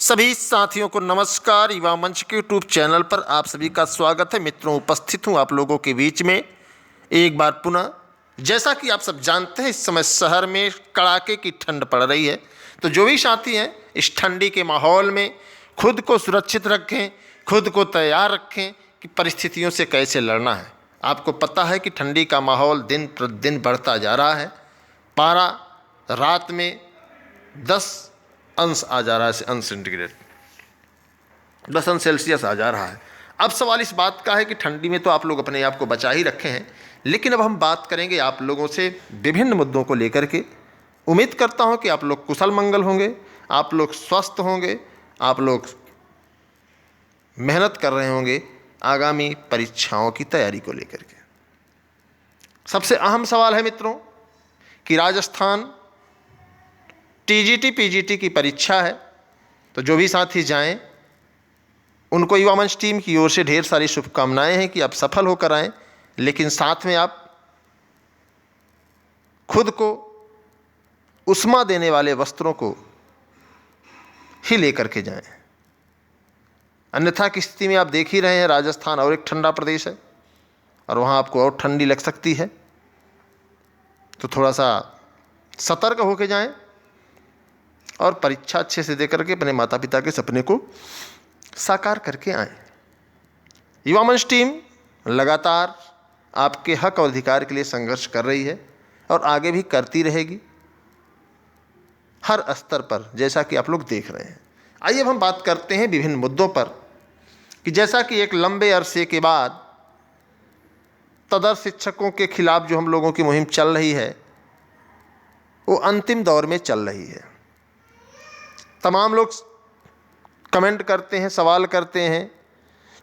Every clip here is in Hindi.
सभी साथियों को नमस्कार। युवा मंच के यूट्यूब चैनल पर आप सभी का स्वागत है। मित्रों, उपस्थित हूँ आप लोगों के बीच में एक बार पुनः। जैसा कि आप सब जानते हैं, इस समय शहर में कड़ाके की ठंड पड़ रही है, तो जो भी साथी हैं इस ठंडी के माहौल में खुद को सुरक्षित रखें, खुद को तैयार रखें कि परिस्थितियों से कैसे लड़ना है। आपको पता है कि ठंडी का माहौल दिन प्रतिदिन बढ़ता जा रहा है। पारा रात में 10 अंश आ जा रहा है, अंश सेंटीग्रेड 10 अंश सेल्सियस आ जा रहा है। अब सवाल इस बात का है कि ठंडी में तो आप लोग अपने आप को बचा ही रखे हैं, लेकिन अब हम बात करेंगे आप लोगों से विभिन्न मुद्दों को लेकर के। उम्मीद करता हूं कि आप लोग कुशल मंगल होंगे, आप लोग स्वस्थ होंगे, आप लोग मेहनत कर रहे होंगे आगामी परीक्षाओं की तैयारी को लेकर के। सबसे अहम सवाल है मित्रों कि राजस्थान टीजीटी पीजीटी की परीक्षा है, तो जो भी साथी जाएं उनको युवा मंच टीम की ओर से ढेर सारी शुभकामनाएं हैं कि आप सफल होकर आएं, लेकिन साथ में आप खुद को उष्मा देने वाले वस्त्रों को ही लेकर के जाएं। अन्यथा की स्थिति में आप देख ही रहे हैं, राजस्थान और एक ठंडा प्रदेश है और वहाँ आपको और ठंडी लग सकती है, तो थोड़ा सा सतर्क होकर जाएं और परीक्षा अच्छे से दे करके अपने माता पिता के सपने को साकार करके आएं। युवा मंच टीम लगातार आपके हक और अधिकार के लिए संघर्ष कर रही है और आगे भी करती रहेगी हर स्तर पर, जैसा कि आप लोग देख रहे हैं। आइए अब हम बात करते हैं विभिन्न मुद्दों पर कि जैसा कि एक लंबे अरसे के बाद तदर्थ शिक्षकों के खिलाफ जो हम लोगों की मुहिम चल रही है वो अंतिम दौर में चल रही है। तमाम लोग कमेंट करते हैं, सवाल करते हैं,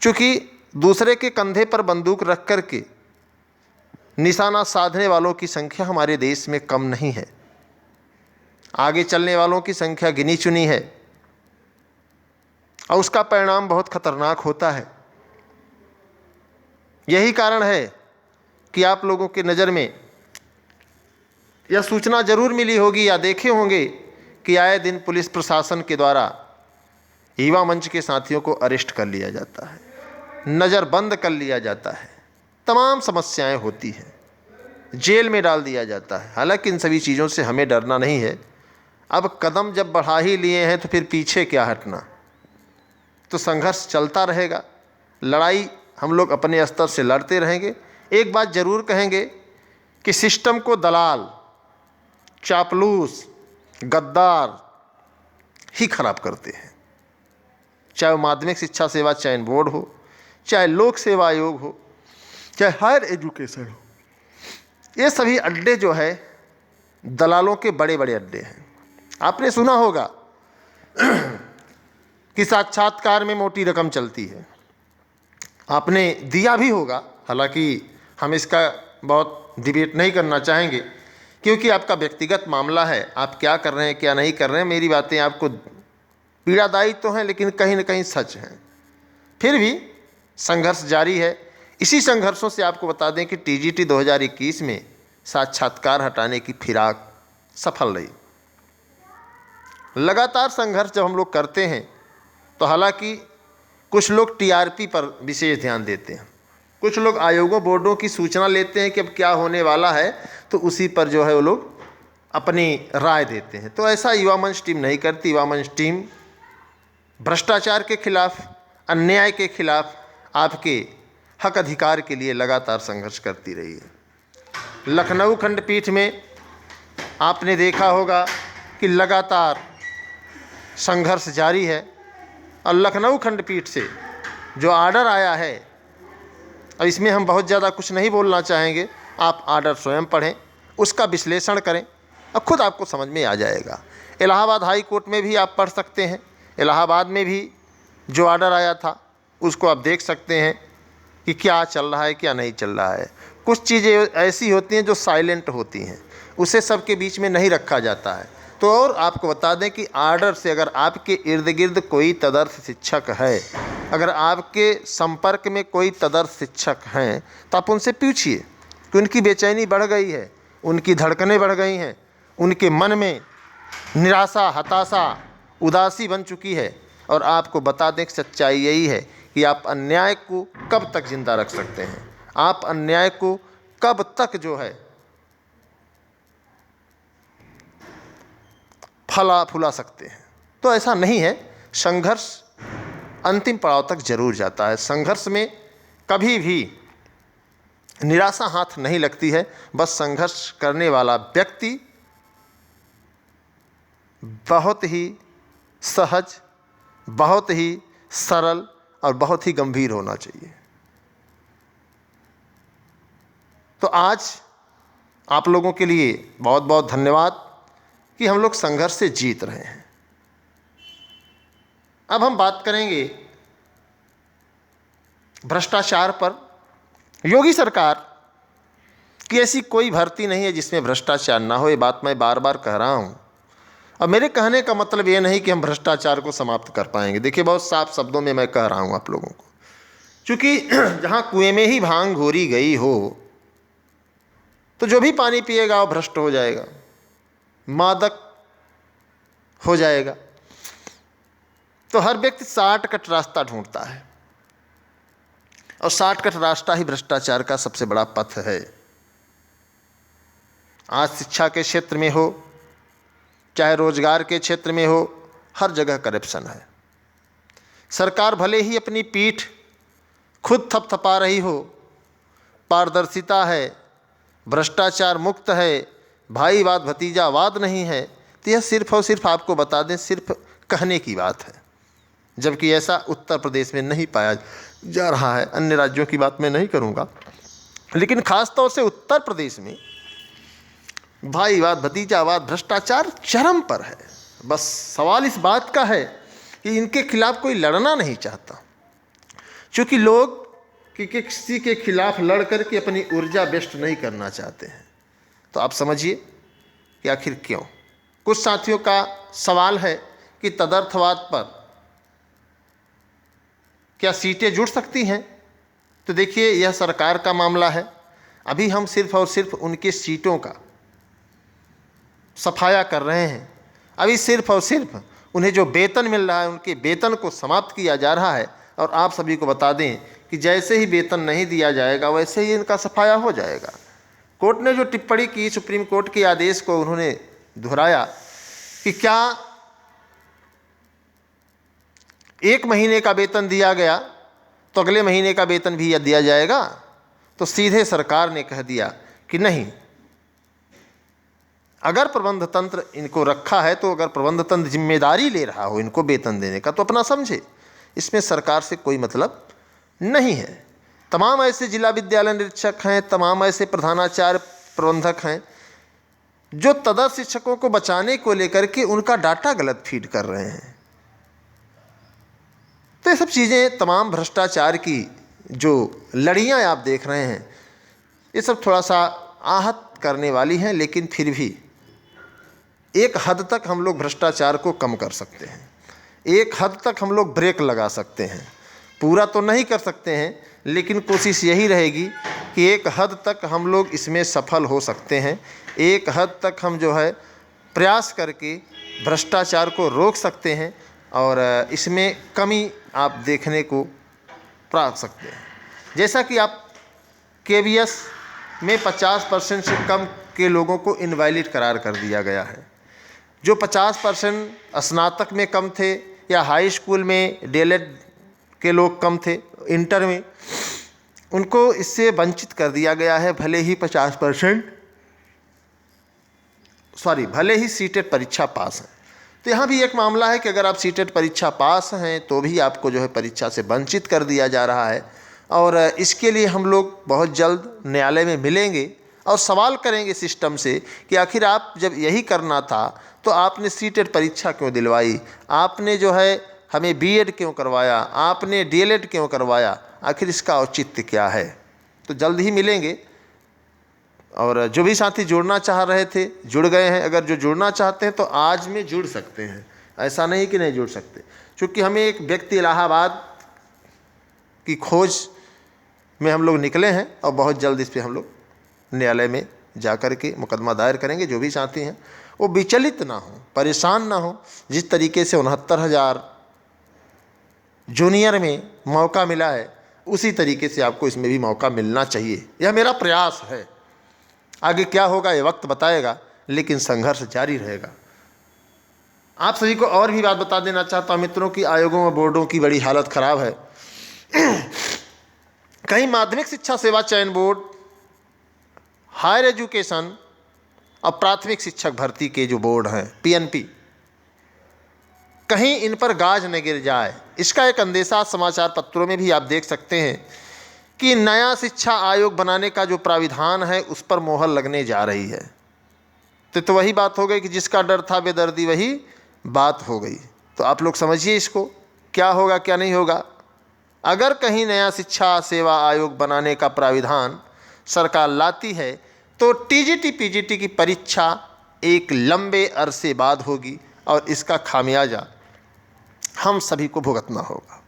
चूँकि दूसरे के कंधे पर बंदूक रख कर के निशाना साधने वालों की संख्या हमारे देश में कम नहीं है। आगे चलने वालों की संख्या गिनी चुनी है और उसका परिणाम बहुत खतरनाक होता है। यही कारण है कि आप लोगों के नज़र में यह सूचना जरूर मिली होगी या देखे होंगे कि आए दिन पुलिस प्रशासन के द्वारा युवा मंच के साथियों को अरेस्ट कर लिया जाता है, नज़रबंद कर लिया जाता है, तमाम समस्याएं होती हैं, जेल में डाल दिया जाता है। हालांकि इन सभी चीज़ों से हमें डरना नहीं है। अब कदम जब बढ़ा ही लिए हैं तो फिर पीछे क्या हटना, तो संघर्ष चलता रहेगा, लड़ाई हम लोग अपने स्तर से लड़ते रहेंगे। एक बात ज़रूर कहेंगे कि सिस्टम को दलाल, चापलूस, गद्दार ही खराब करते हैं। चाहे वो माध्यमिक शिक्षा सेवा चयन बोर्ड हो, चाहे लोक सेवा आयोग हो, चाहे हायर एजुकेशन हो, ये सभी अड्डे जो है दलालों के बड़े बड़े अड्डे हैं। आपने सुना होगा कि साक्षात्कार में मोटी रकम चलती है, आपने दिया भी होगा। हालांकि हम इसका बहुत डिबेट नहीं करना चाहेंगे क्योंकि आपका व्यक्तिगत मामला है, आप क्या कर रहे हैं क्या नहीं कर रहे हैं। मेरी बातें आपको पीड़ादायी तो हैं लेकिन कहीं ना कहीं सच हैं। फिर भी संघर्ष जारी है। इसी संघर्षों से आपको बता दें कि टीजीटी 2021 में साक्षात्कार हटाने की फिराक सफल रही। लगातार संघर्ष जब हम लोग करते हैं तो हालांकि कुछ लोग टीआरपी पर विशेष ध्यान देते हैं, कुछ लोग आयोगों बोर्डों की सूचना लेते हैं कि अब क्या होने वाला है, तो उसी पर जो है वो लोग अपनी राय देते हैं। तो ऐसा युवा मंच टीम नहीं करती। युवा मंच टीम भ्रष्टाचार के खिलाफ, अन्याय के खिलाफ, आपके हक अधिकार के लिए लगातार संघर्ष करती रही है। लखनऊ खंडपीठ में आपने देखा होगा कि लगातार संघर्ष जारी है और लखनऊ खंडपीठ से जो आर्डर आया है, और इसमें हम बहुत ज़्यादा कुछ नहीं बोलना चाहेंगे, आप आर्डर स्वयं पढ़ें, उसका विश्लेषण करें और खुद आपको समझ में आ जाएगा। इलाहाबाद हाई कोर्ट में भी आप पढ़ सकते हैं। इलाहाबाद में भी जो आर्डर आया था उसको आप देख सकते हैं कि क्या चल रहा है क्या नहीं चल रहा है। कुछ चीज़ें ऐसी होती हैं जो साइलेंट होती हैं, उसे सबके बीच में नहीं रखा जाता है। तो और आपको बता दें कि आर्डर से अगर आपके इर्द गिर्द कोई तदर्थ शिक्षक है, अगर आपके संपर्क में कोई तदर्थ शिक्षक हैं, तो आप उनसे पूछिए कि उनकी बेचैनी बढ़ गई है, उनकी धड़कनें बढ़ गई हैं, उनके मन में निराशा, हताशा, उदासी बन चुकी है, और आपको बता दें कि सच्चाई यही है कि आप अन्याय को कब तक जिंदा रख सकते हैं, आप अन्याय को कब तक जो है फला फुला सकते हैं। तो ऐसा नहीं है, संघर्ष अंतिम पड़ाव तक जरूर जाता है। संघर्ष में कभी भी निराशा हाथ नहीं लगती है। बस संघर्ष करने वाला व्यक्ति बहुत ही सहज, बहुत ही सरल और बहुत ही गंभीर होना चाहिए। तो आज आप लोगों के लिए बहुत बहुत धन्यवाद कि हम लोग संघर्ष से जीत रहे हैं। अब हम बात करेंगे भ्रष्टाचार पर। योगी सरकार की ऐसी कोई भर्ती नहीं है जिसमें भ्रष्टाचार ना हो, ये बात मैं बार बार कह रहा हूँ। अब मेरे कहने का मतलब ये नहीं कि हम भ्रष्टाचार को समाप्त कर पाएंगे। देखिए, बहुत साफ शब्दों में मैं कह रहा हूँ आप लोगों को, क्योंकि जहाँ कुएं में ही भांग घोरी गई हो तो जो भी पानी पिएगा वो भ्रष्ट हो जाएगा, मादक हो जाएगा। तो हर व्यक्ति शॉर्टकट रास्ता ढूंढता है और शॉर्टकट रास्ता ही भ्रष्टाचार का सबसे बड़ा पथ है। आज शिक्षा के क्षेत्र में हो, चाहे रोजगार के क्षेत्र में हो, हर जगह करप्शन है। सरकार भले ही अपनी पीठ खुद थपथपा रही हो, पारदर्शिता है, भ्रष्टाचार मुक्त है, भाईवाद भतीजावाद नहीं है, तो यह सिर्फ और सिर्फ आपको बता दें सिर्फ कहने की बात है, जबकि ऐसा उत्तर प्रदेश में नहीं पाया जा रहा है। अन्य राज्यों की बात मैं नहीं करूँगा, लेकिन ख़ास तौर से उत्तर प्रदेश में भाईवाद भतीजावाद भ्रष्टाचार चरम पर है। बस सवाल इस बात का है कि इनके खिलाफ कोई लड़ना नहीं चाहता, क्योंकि लोग किसी के खिलाफ लड़ करके अपनी ऊर्जा व्यस्त नहीं करना चाहते हैं। तो आप समझिए कि आखिर क्यों। कुछ साथियों का सवाल है कि तदर्थवाद पर क्या सीटें जुड़ सकती हैं। तो देखिए, यह सरकार का मामला है। अभी हम सिर्फ और सिर्फ उनके सीटों का सफाया कर रहे हैं। अभी सिर्फ और सिर्फ उन्हें जो वेतन मिल रहा है उनके वेतन को समाप्त किया जा रहा है। और आप सभी को बता दें कि जैसे ही वेतन नहीं दिया जाएगा वैसे ही इनका सफाया हो जाएगा। कोर्ट ने जो टिप्पणी की, सुप्रीम कोर्ट के आदेश को उन्होंने दोहराया कि क्या 1 महीने का वेतन दिया गया तो अगले महीने का वेतन भी दिया जाएगा। तो सीधे सरकार ने कह दिया कि नहीं, अगर प्रबंध तंत्र इनको रखा है तो अगर प्रबंध तंत्र जिम्मेदारी ले रहा हो इनको वेतन देने का तो अपना समझे, इसमें सरकार से कोई मतलब नहीं है। तमाम ऐसे जिला विद्यालय निरीक्षक हैं, तमाम ऐसे प्रधानाचार्य प्रबंधक हैं जो तदर्थ शिक्षकों को बचाने को लेकर के उनका डाटा गलत फीड कर रहे हैं। तो ये सब चीज़ें, तमाम भ्रष्टाचार की जो लड़ियाँ आप देख रहे हैं, ये सब थोड़ा सा आहत करने वाली हैं, लेकिन फिर भी एक हद तक हम लोग भ्रष्टाचार को कम कर सकते हैं, एक हद तक हम लोग ब्रेक लगा सकते हैं। पूरा तो नहीं कर सकते हैं, लेकिन कोशिश यही रहेगी कि एक हद तक हम लोग इसमें सफल हो सकते हैं। एक हद तक हम जो है प्रयास करके भ्रष्टाचार को रोक सकते हैं और इसमें कमी आप देखने को प्राप्त सकते हैं। जैसा कि आप KVS में 50% से कम के लोगों को इनवैलिड करार कर दिया गया है। जो 50% स्नातक में कम थे या हाई स्कूल में DLED के लोग कम थे, इंटर में, उनको इससे वंचित कर दिया गया है। भले ही 50%, भले ही सीटेट परीक्षा पास हैं। तो यहाँ भी एक मामला है कि अगर आप सीटेट परीक्षा पास हैं तो भी आपको जो है परीक्षा से वंचित कर दिया जा रहा है। और इसके लिए हम लोग बहुत जल्द न्यायालय में मिलेंगे और सवाल करेंगे सिस्टम से कि आखिर आप जब यही करना था तो आपने सीटेट परीक्षा क्यों दिलवाई, आपने जो है हमें BEd क्यों करवाया, आपने DLED क्यों करवाया, आखिर इसका औचित्य क्या है। तो जल्द ही मिलेंगे। और जो भी साथी जुड़ना चाह रहे थे जुड़ गए हैं। अगर जो जुड़ना चाहते हैं तो आज में जुड़ सकते हैं, ऐसा नहीं कि नहीं जुड़ सकते, क्योंकि हमें एक व्यक्ति इलाहाबाद की खोज में हम लोग निकले हैं और बहुत जल्द इस पर हम लोग न्यायालय में जा कर के मुकदमा दायर करेंगे। जो भी साथी हैं वो विचलित ना हो, परेशान ना हो। जिस तरीके से 69,000 जूनियर में मौका मिला है, उसी तरीके से आपको इसमें भी मौका मिलना चाहिए। यह मेरा प्रयास है। आगे क्या होगा ये वक्त बताएगा, लेकिन संघर्ष जारी रहेगा। आप सभी को और भी बात बता देना चाहता हूँ मित्रों कि आयोगों और बोर्डों की बड़ी हालत खराब है। कहीं माध्यमिक शिक्षा सेवा चयन बोर्ड, हायर एजुकेशन और प्राथमिक शिक्षक भर्ती के जो बोर्ड हैं PNP, कहीं इन पर गाज न गिर जाए, इसका एक अंदेशा समाचार पत्रों में भी आप देख सकते हैं कि नया शिक्षा आयोग बनाने का जो प्राविधान है उस पर मोहर लगने जा रही है। तो वही बात हो गई कि जिसका डर था बेदर्दी वही बात हो गई। तो आप लोग समझिए इसको, क्या होगा क्या नहीं होगा। अगर कहीं नया शिक्षा सेवा आयोग बनाने का प्राविधान सरकार लाती है तो TGT PGT की परीक्षा एक लंबे अरसे बाद होगी और इसका खामियाजा हम सभी को भुगतना होगा।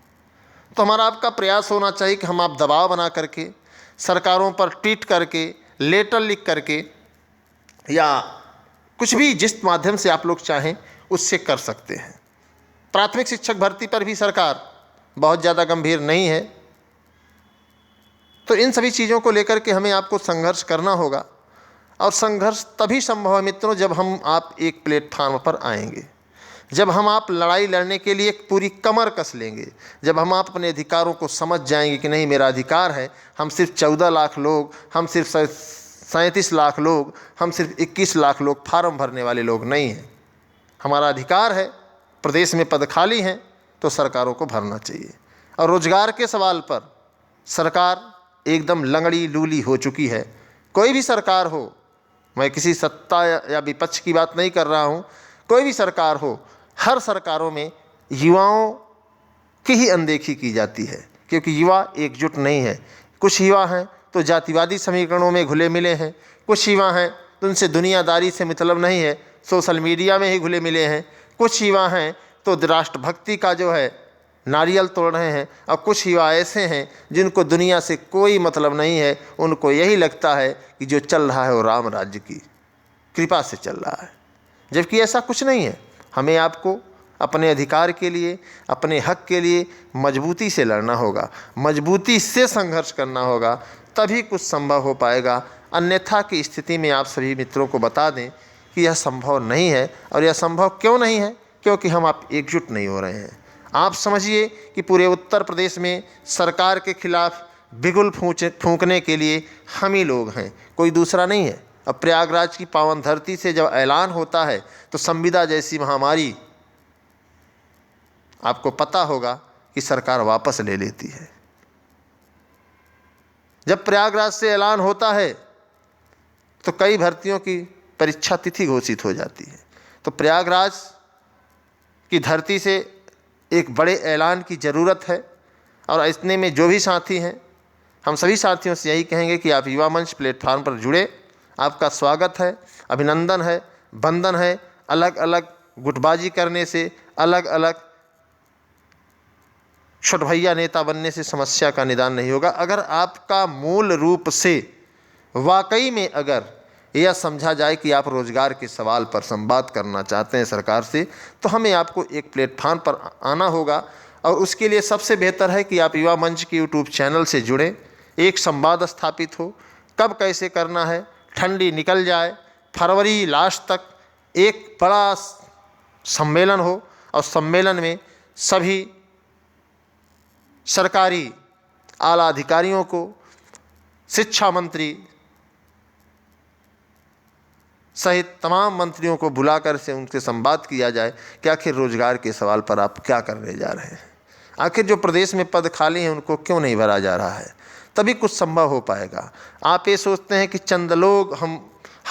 तो हमारा आपका प्रयास होना चाहिए कि हम आप दबाव बना करके, सरकारों पर ट्वीट करके, लेटर लिख करके, या कुछ भी जिस माध्यम से आप लोग चाहें उससे कर सकते हैं। प्राथमिक शिक्षक भर्ती पर भी सरकार बहुत ज़्यादा गंभीर नहीं है। तो इन सभी चीज़ों को लेकर के हमें आपको संघर्ष करना होगा, और संघर्ष तभी संभव है मित्रों जब हम आप एक प्लेटफार्म पर आएंगे, जब हम आप लड़ाई लड़ने के लिए एक पूरी कमर कस लेंगे, जब हम आप अपने अधिकारों को समझ जाएंगे कि नहीं मेरा अधिकार है। हम सिर्फ 14 लाख लोग, हम सिर्फ 37 लाख लोग, हम सिर्फ 21 लाख लोग फार्म भरने वाले लोग नहीं हैं। हमारा अधिकार है, प्रदेश में पद खाली हैं तो सरकारों को भरना चाहिए। और रोजगार के सवाल पर सरकार एकदम लंगड़ी लूली हो चुकी है। कोई भी सरकार हो, मैं किसी सत्ता या विपक्ष की बात नहीं कर रहा हूँ, कोई भी सरकार हो, हर सरकारों में युवाओं की ही अनदेखी की जाती है, क्योंकि युवा एकजुट नहीं है। कुछ युवा हैं तो जातिवादी समीकरणों में घुले मिले हैं, कुछ युवा हैं तो उनसे दुनियादारी से मतलब नहीं है, सोशल मीडिया में ही घुले मिले हैं, कुछ युवा हैं तो राष्ट्रभक्ति का जो है नारियल तोड़ रहे हैं, और कुछ युवा ऐसे हैं जिनको दुनिया से कोई मतलब नहीं है। उनको यही लगता है कि जो चल रहा है वो राम राज्य की कृपा से चल रहा है, जबकि ऐसा कुछ नहीं है। हमें आपको अपने अधिकार के लिए, अपने हक के लिए मजबूती से लड़ना होगा, मजबूती से संघर्ष करना होगा, तभी कुछ संभव हो पाएगा। अन्यथा की स्थिति में आप सभी मित्रों को बता दें कि यह संभव नहीं है। और यह संभव क्यों नहीं है? क्योंकि हम आप एकजुट नहीं हो रहे हैं। आप समझिए कि पूरे उत्तर प्रदेश में सरकार के खिलाफ बिगुल फूंकने के लिए हम ही लोग हैं, कोई दूसरा नहीं है। अब प्रयागराज की पावन धरती से जब ऐलान होता है तो संविदा जैसी महामारी आपको पता होगा कि सरकार वापस ले लेती है। जब प्रयागराज से ऐलान होता है तो कई भर्तियों की परीक्षा तिथि घोषित हो जाती है। तो प्रयागराज की धरती से एक बड़े ऐलान की ज़रूरत है। और इतने में जो भी साथी हैं, हम सभी साथियों से यही कहेंगे कि आप युवा मंच प्लेटफार्म पर जुड़े। आपका स्वागत है, अभिनंदन है, वंदन है। अलग अलग गुटबाजी करने से, अलग अलग छोट भैया नेता बनने से समस्या का निदान नहीं होगा। अगर आपका मूल रूप से वाकई में अगर यह समझा जाए कि आप रोजगार के सवाल पर संवाद करना चाहते हैं सरकार से, तो हमें आपको एक प्लेटफार्म पर आना होगा। और उसके लिए सबसे बेहतर है कि आप युवा मंच के यूट्यूब चैनल से जुड़ें, एक संवाद स्थापित हो। कब कैसे करना है, ठंडी निकल जाए, फरवरी लास्ट तक एक बड़ा सम्मेलन हो, और सम्मेलन में सभी सरकारी आला अधिकारियों को, शिक्षा मंत्री सहित तमाम मंत्रियों को बुलाकर से उनसे संवाद किया जाए कि आखिर रोजगार के सवाल पर आप क्या करने जा रहे हैं, आखिर जो प्रदेश में पद खाली हैं उनको क्यों नहीं भरा जा रहा है। तभी कुछ संभव हो पाएगा। आप ये सोचते हैं कि चंद लोग हम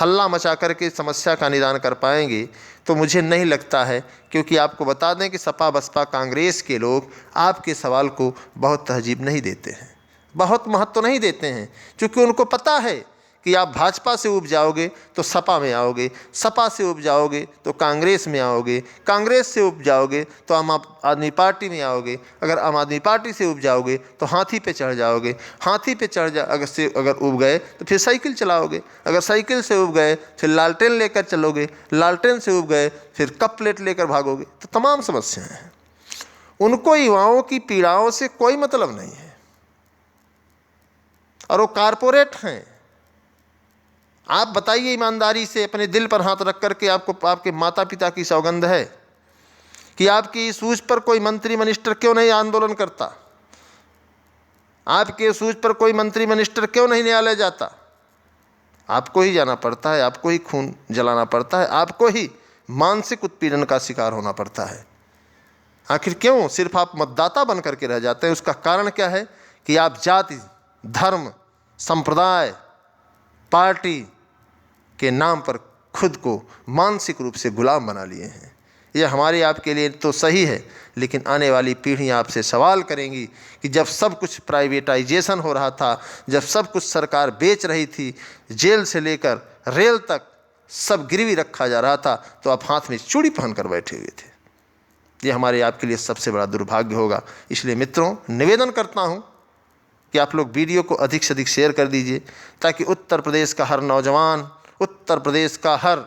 हल्ला मचा करके समस्या का निदान कर पाएंगे, तो मुझे नहीं लगता है। क्योंकि आपको बता दें कि सपा बसपा कांग्रेस के लोग आपके सवाल को बहुत तहजीब नहीं देते हैं, बहुत महत्व नहीं देते हैं, क्योंकि उनको पता है कि आप भाजपा से उब जाओगे तो सपा में आओगे, सपा से उब जाओगे तो कांग्रेस में आओगे, कांग्रेस से उब जाओगे तो आम आदमी पार्टी में आओगे, अगर आम आदमी पार्टी से उब जाओगे तो हाथी पे चढ़ जाओगे, हाथी पे अगर उब गए तो फिर साइकिल चलाओगे, अगर साइकिल से उब गए फिर लालटेन लेकर चलोगे, लालटेन से उब गए फिर कप प्लेट लेकर भागोगे। तो तमाम समस्याएँ हैं। उनको युवाओं की पीड़ाओं से कोई मतलब नहीं है और वो कारपोरेट हैं। आप बताइए ईमानदारी से, अपने दिल पर हाथ रख करके, आपको आपके माता पिता की सौगंध है कि आपकी सूझ पर कोई मंत्री मिनिस्टर क्यों नहीं आंदोलन करता? आपके सूझ पर कोई मंत्री मिनिस्टर क्यों नहीं न्यायालय जाता? आपको ही जाना पड़ता है, आपको ही खून जलाना पड़ता है, आपको ही मानसिक उत्पीड़न का शिकार होना पड़ता है। आखिर क्यों सिर्फ आप मतदाता बन करके रह जाते हैं? उसका कारण क्या है कि आप जाति, धर्म, संप्रदाय, पार्टी के नाम पर खुद को मानसिक रूप से गुलाम बना लिए हैं। यह हमारे आपके लिए तो सही है, लेकिन आने वाली पीढ़ियाँ आपसे सवाल करेंगी कि जब सब कुछ प्राइवेटाइजेशन हो रहा था, जब सब कुछ सरकार बेच रही थी, जेल से लेकर रेल तक सब गिरवी रखा जा रहा था, तो आप हाथ में चूड़ी पहन कर बैठे हुए थे। ये हमारे आपके लिए सबसे बड़ा दुर्भाग्य होगा। इसलिए मित्रों, निवेदन करता हूँ कि आप लोग वीडियो को अधिक से अधिक शेयर कर दीजिए, ताकि उत्तर प्रदेश का हर नौजवान, उत्तर प्रदेश का हर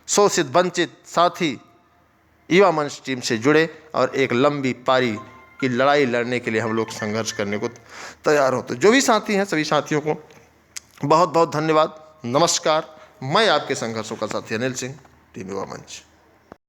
शोषित वंचित साथी युवा मंच टीम से जुड़े और एक लंबी पारी की लड़ाई लड़ने के लिए हम लोग संघर्ष करने को तैयार हो। तो जो भी साथी हैं, सभी साथियों को बहुत बहुत धन्यवाद। नमस्कार। मैं आपके संघर्षों का साथी अनिल सिंह, टीम युवा मंच।